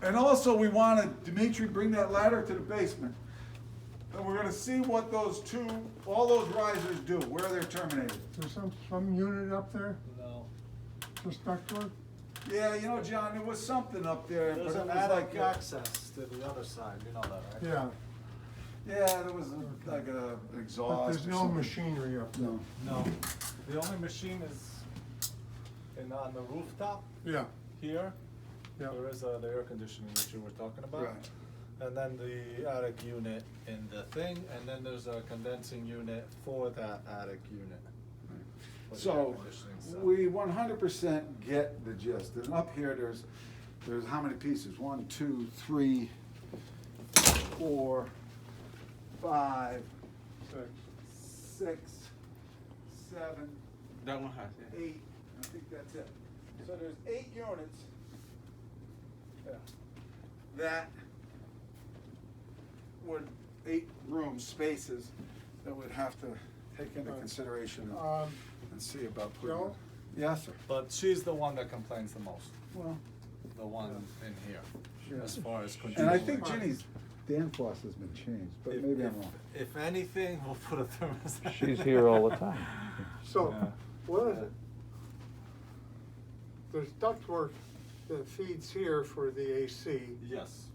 And also, we wanted Dimitri bring that ladder to the basement. And we're gonna see what all those risers do, where they're terminated. There's some unit up there, No. just ductwork? Yeah, you know, John, there was something up there, but There's it an was attic like, access to the other side, you know that, right? Yeah, yeah, there was like an but exhaust. there's or no something. machinery up there. No. No. The only machine is on the rooftop Yeah, here. yeah. There is the air conditioning that you were talking about. Right. And then the attic unit in the thing, and then there's a condensing unit for that attic unit. for the air So, conditioning stuff. we 100% get the gist, and up here, there's how many pieces? 1, 2, 3, 4, 5, 6, 7, That one has, yeah. 8, I think that's it. So there's 8 units that would, 8 room spaces that would have to take into consideration and see about putting. Joe? Yes, sir. But she's the one that complains the most, Well, the one in here, Yeah. as far as and I controlling. think Ginny's Danfoss has been changed, but If- maybe I'm if- wrong. If anything, we'll put a thermostat. She's here all the time. So, Yeah. what is it? There's ductwork that feeds here for the AC. Yes.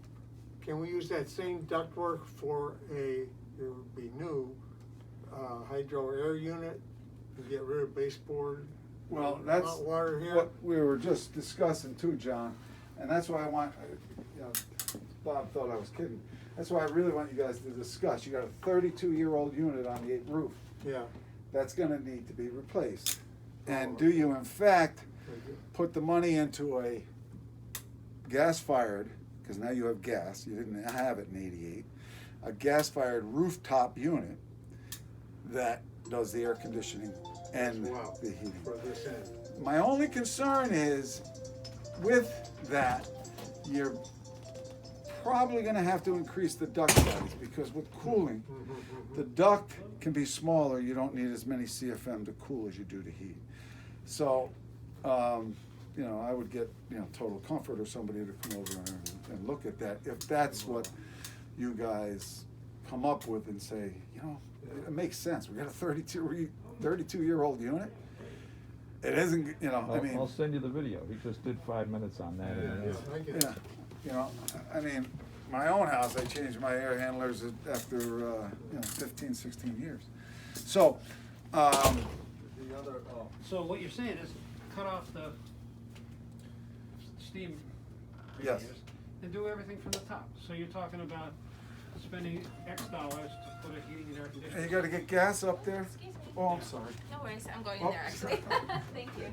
Can we use that same ductwork for it would be new, hydro air unit? And get rid of baseboard? Well, that's Hot water here? what we were just discussing too, John, and that's why I want, you know, Bob thought I was kidding. That's why I really want you guys to discuss. You got a 32-year-old unit on the roof. Yeah. That's gonna need to be replaced. And do you in fact put the money into a gas-fired, because now you have gas, you didn't have it in '88, a gas-fired rooftop unit that does the air conditioning and Wow. the heating? For this end. My only concern is, with that, you're probably gonna have to increase the duct size, because with cooling, the duct can be smaller, you don't need as many CFM to cool as you do to heat. So, you know, I would get, you know, Total Comfort or somebody to come over and look at that, if that's what you guys come up with and say, you know, it makes sense, we got a 32-year-old unit. It isn't, you know, I mean. I'll send you the video. He just did 5 minutes on that. Yeah, I get it. Yeah, you know, I mean, my own house, I changed my air handlers after, you know, 15, 16 years. So, The other, oh, So what you're saying is cut off the steam Yes. radiators and do everything from the top. So you're talking about spending X dollars to put a heating and air and conditioning. you gotta get gas up there? Excuse me. Oh, I'm sorry. No worries, I'm going Oh. in there actually. Thank you.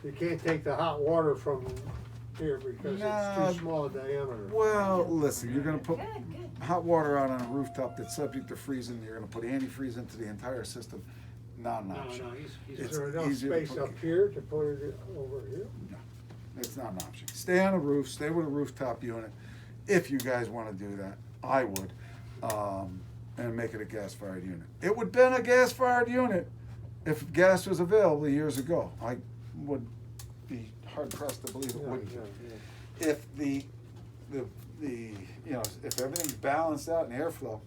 You can't take the hot water from here because No. it's too small a diameter. Well, listen, you're gonna put Good, good. hot water out on a rooftop that's subject to freezing, you're gonna put antifreeze into the entire system, not an No, option. no, he's Is It's there enough easier to space put- up here to put it over here? No, it's not an option. Stay on a roof, stay with a rooftop unit, if you guys wanna do that, I would, and make it a gas-fired unit. It would've been a gas-fired unit if gas was available years ago. I would be hard-pressed to believe it Yeah, wouldn't. yeah, yeah. If the, you know, if everything's balanced out in airflow,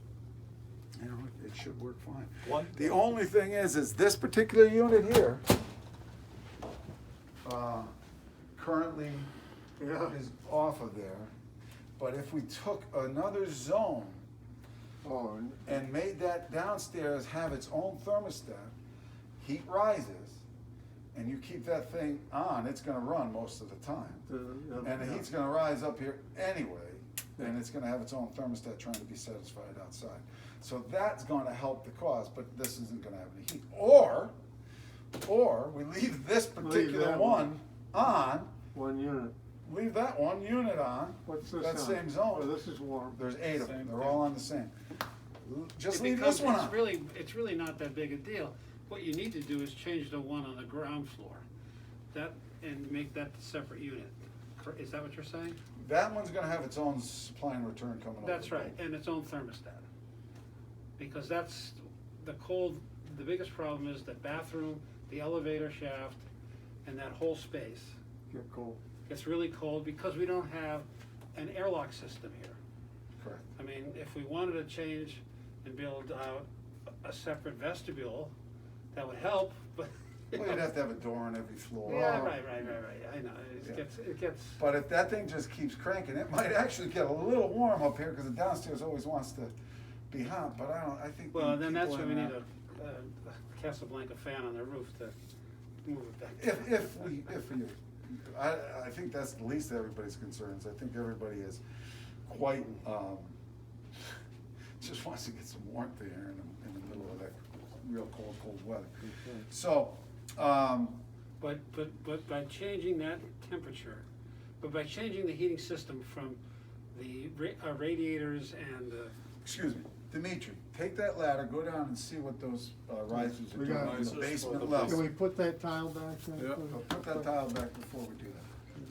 you know, it should work fine. One- The only thing is this particular unit here, currently Yeah. is off of there, but if we took another zone Oh, and made that downstairs have its own thermostat, heat rises, and you keep that thing on, it's gonna run most of the time. And the heat's gonna rise up here anyway, and it's gonna have its own thermostat trying to be satisfied outside. So that's gonna help the cause, but this isn't gonna have any heat. Or we leave this particular that one on, one unit. leave that one unit on, What's this that on? same Oh, zone. this is warm. There's 8 of them, Same they're thing. all on the same. Just It leave becomes- this one it's on. It's really not that big a deal. What you need to do is change the one on the ground floor. That, and make that the separate unit. Is that what you're saying? That one's gonna have its own supply and return coming over. That's right, and its own thermostat. Because that's, the biggest problem is the bathroom, the elevator shaft, and that whole space. Get cold. Gets really cold because we don't have an airlock system here. Correct. I mean, if we wanted to change and build out a separate vestibule, that would help, but. Well, you'd have to have a door on every floor. Yeah, right, I know, Yeah. it gets. But if that thing just keeps cranking, it might actually get a little warm up here, cause the downstairs always wants to be hot, but I think. the Well, then that's people where in we need that- a Casablanca fan on the roof to move it back. If you, I think that's the least of everybody's concerns. I think everybody is quite, just wants to get some warmth there in the middle of that real cold weather. So, But by changing that temperature, but by changing the heating system from the radiators and, excuse me, Dimitri, take that ladder, go down and see what those risers are We doing got- on the Risers for basement the level. Can we put that tile back? Yep. Put that tile back before we do that.